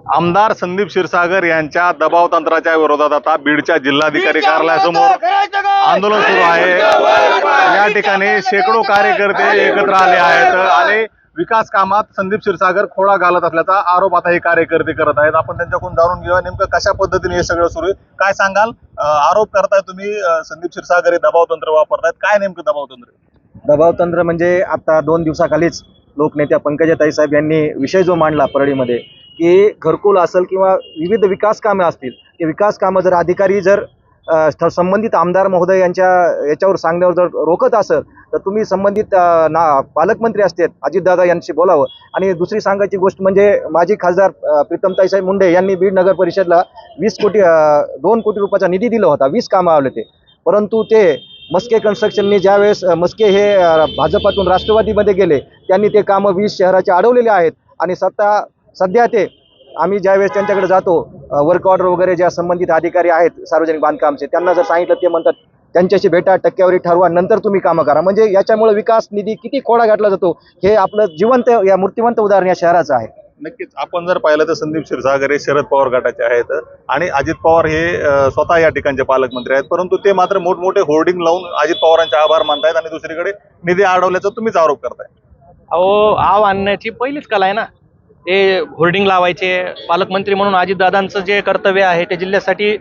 आमदार संदीप क्षीरसागर यांच्या दबाव तंत्राच्या विरोधात आता बीडच्या जिल्हाधिकारी कार्यालयासमोर आंदोलन सुरू आहे। या ठिकाणी शेकडो कार्यकर्ते एकत्र आले आहेत आणि विकास कामात संदीप क्षीरसागर खोडा घालत असल्याचा आरोप आता हे कार्यकर्ते करत आहेत। आपण त्यांच्याकडून जाणून घेऊया नेमकं कशा पद्धतीने हे सगळं सुरू आहे, काय सांगाल? आरोप करताय तुम्ही संदीप क्षीरसागर हे दबाव तंत्र वापरतायत, काय नेमकं दबाव तंत्र? दबाव तंत्र म्हणजे आता 2 दिवसाखालीच लोकनेत्या पंकजाताई साहेब यांनी विषय जो मांडला परळीमध्ये की घरकुल असेल किंवा विविध विकास कामे असतील, ते विकास कामं जर अधिकारी जर संबंधित आमदार महोदय यांच्या याच्यावर सांगण्यावर जर रोखत असेल तर तुम्ही संबंधित पालकमंत्री असतात अजितदादा यांची बोलावं। आणि दुसरी सांगायची गोष्ट म्हणजे माजी खासदार प्रीतमताई साहेब मुंडे यांनी बीड नगर परिषदला 2 कोटी रुपयाचा निधी दिला होता, 20 कामं आले ते, परंतु ते मस्के कन्स्ट्रक्शननी ज्यावेळेस मस्के हे भाजपातून राष्ट्रवादीमध्ये गेले त्यांनी ते कामं 20 शहराचे अडवलेले आहेत। आणि सध्या ते आम्ही ज्यावेळेस त्यांच्याकडे जातो वर्क ऑर्डर वगैरे ज्या संबंधित अधिकारी आहेत सार्वजनिक बांधकामचे त्यांना जर सांगितलं ते म्हणतात त्यांच्याशी भेटा, टक्केवारी ठरवा, नंतर तुम्ही कामं करा। म्हणजे याच्यामुळे विकास निधी किती खोडा घातला जातो हे आपलं जिवंत या मूर्तिवंत उदाहरण या शहराचं आहे। नक्कीच आपण जर पाहिलं तर संदीप क्षीरसागर हे शरद पवार गटाचे आहेत आणि अजित पवार हे स्वतः या ठिकाणचे पालकमंत्री आहेत, परंतु ते मात्र मोठमोठे होर्डिंग लावून अजित पवारांचे आभार मानतायत आणि दुसरीकडे निधी अडवल्याचा तुम्हीच आरोप करताय। अहो, आव आणण्याची पहिलीच कला आहे ना, ते होर्डिंग लावायचे। पालकमंत्री म्हणून अजितदादांचं जे कर्तव्य आहे ते जिल्ह्यासाठी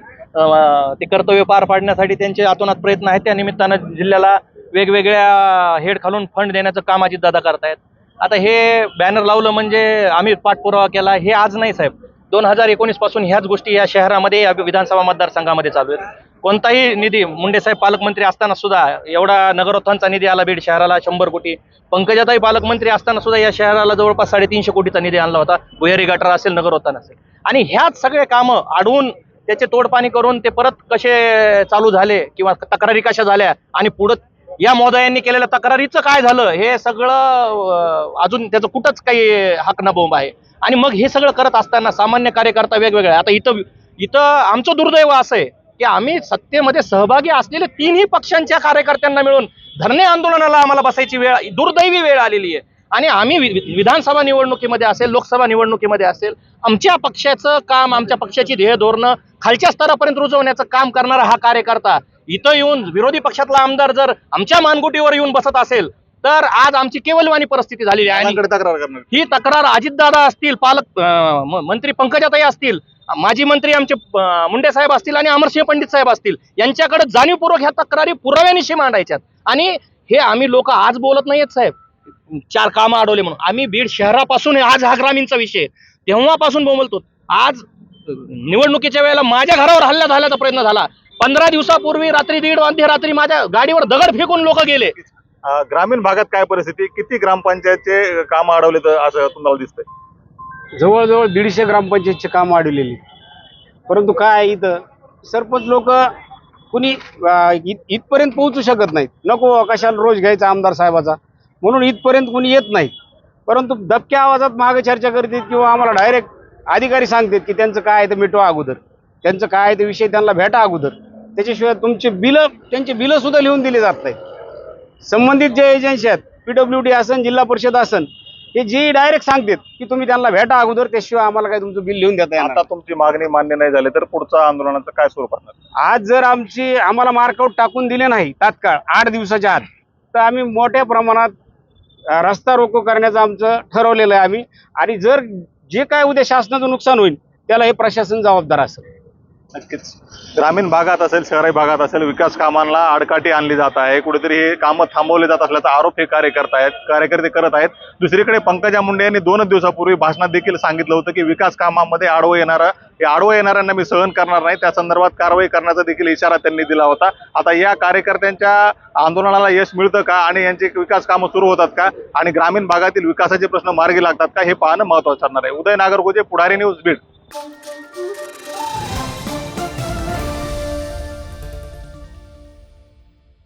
ते कर्तव्य पार पाडण्यासाठी त्यांचे अतोनात प्रयत्न आहेत। त्या निमित्तानं जिल्ह्याला वेगवेगळ्या हेड खालून फंड देण्याचं काम अजितदादा करतायत। आता हे बॅनर लावलं म्हणजे आम्ही पाठपुरावा केला, हे आज नाही साहेब, 2019 पासून ह्याच गोष्टी या शहरामध्ये या विधानसभा मतदारसंघामध्ये चालू आहेत। कोणताही निधी मुंडे साहेब पालकमंत्री असताना सुद्धा एवढा नगरोत्थानचा निधी आला बीड शहराला 100 कोटी, पंकजाताई पालकमंत्री असताना सुद्धा या शहराला जवळपास 350 कोटीचा निधी आणला होता, भुयारी गटार असेल, नगरोत्थान असेल। आणि ह्याच सगळे कामं अडवून त्याचे तोडपाणी करून ते परत कसे चालू झाले किंवा तक्रारी कशा झाल्या आणि पुढं या महोदयांनी केलेल्या तक्रारीचं काय झालं हे सगळं अजून त्याचं कुठंच काही हाक न बोंब आहे। आणि मग हे सगळं करत असताना सामान्य कार्यकर्ता वेगवेगळे, आता इथं आमचं दुर्दैव असं आहे की आम्ही सत्तेमध्ये सहभागी असलेले 3ही पक्षांच्या कार्यकर्त्यांना मिळून धरणे आंदोलनाला आम्हाला बसायची दुर्दैवी वेळ आलेली आहे। आणि आम्ही विधानसभा निवडणुकीमध्ये असेल, लोकसभा निवडणुकीमध्ये असेल, आमच्या पक्षाचं काम, आमच्या पक्षाची ध्येय धोरणं खालच्या स्तरापर्यंत रुजवण्याचं काम करणारा हा कार्यकर्ता इथं येऊन विरोधी पक्षातला आमदार जर आमच्या मानगुटीवर येऊन बसत असेल तर आज आमची केवलवाणी परिस्थिती झालेली आहे। ही तक्रार अजितदादा असतील, मंत्री पंकजाताई असतील, माजी मंत्री आमचे मुंडे साहेब असतील आणि अमरसिंह पंडित साहेब असतील, यांच्याकडे जाणीवपूर्वक ह्या तक्रारी पुराव्यानिशी मांडायच्यात। आणि हे आम्ही लोक आज बोलत नाहीयेत साहेब 4 कामं अडवले म्हणून, आम्ही बीड शहरापासून आज हा ग्रामीणचा विषय तेव्हापासून बोलतो। आज निवडणुकीच्या वेळेला माझ्या घरावर हल्ला झाल्याचा प्रयत्न झाला, 15 दिवसापूर्वी रात्री 1:30 मध्यरात्री माझ्या गाडीवर दगड फेकून लोक गेले। ग्रामीण भागात काय परिस्थिती, किती ग्रामपंचायतचे काम अडवले तर असं तुम्हाला दिसतंय? जवळजवळ 150 ग्रामपंचायतचे काम अडवलेली, परंतु काय इथं सरपंच लोक कुणी इथपर्यंत पोहोचू शकत नाहीत। नको कशाला रोज घ्यायचा आमदार साहेबाचा म्हणून इथपर्यंत कुणी येत नाही, परंतु दबक्या आवाजात मागे चर्चा करतात किंवा आम्हाला डायरेक्ट अधिकारी सांगतात की त्यांचं काय आहे ते मिटवा अगोदर, त्यांचं काय आहे ते विषय त्यांना भेटा अगोदर, त्याच्याशिवाय त्यांचे बिलं सुद्धा लिहून दिले जात नाही। संबंधित जे एजन्सी आहेत PWD असन, जिल्हा परिषद असन, हे जे डायरेक्ट सांगतात की तुम्ही त्यांना भेटा अगोदर, त्याशिवाय आम्हाला काय तुमचं बिल लिहून देता येणार। आता तुमची मागणी मान्य नाही झाली तर पुढचा आंदोलनाचं काय स्वरूप असणार? आज जर आम्हाला मार्कआउट टाकून दिले नाही तात्काळ 8 दिवसाच्या आत तर आम्ही मोठ्या प्रमाणात रस्ता रोको करण्याचं आमचं ठरवलेलं आहे आम्ही। आणि जर जे काय उद्या शासनाचं नुकसान होईल त्याला हे प्रशासन जबाबदार असेल। नक्कीच ग्रामीण भागात असेल, शहरी भागात असेल, विकास कामांना आडकाठी आणली जात आहे, कुठेतरी हे कामं थांबवले जात असल्याचा आरोप हे कार्यकर्ते करत आहेत। दुसरीकडे पंकजा मुंडे यांनी 2 दिवसापूर्वी भाषणात देखील सांगितलं होतं की विकास कामामध्ये आडवं येणाऱ्यांना मी सहन करणार नाही, त्या संदर्भात कारवाई करण्याचा देखील इशारा त्यांनी दिला होता। आता या कार्यकर्त्यांच्या आंदोलनाला यश मिळतं का आणि यांची विकास कामं सुरू होतात का आणि ग्रामीण भागातील विकासाचे प्रश्न मार्गी लागतात का हे पाहणं महत्त्वाचं ठरणार आहे। उदय नागरगोजे, पुढारी न्यूज, बीड।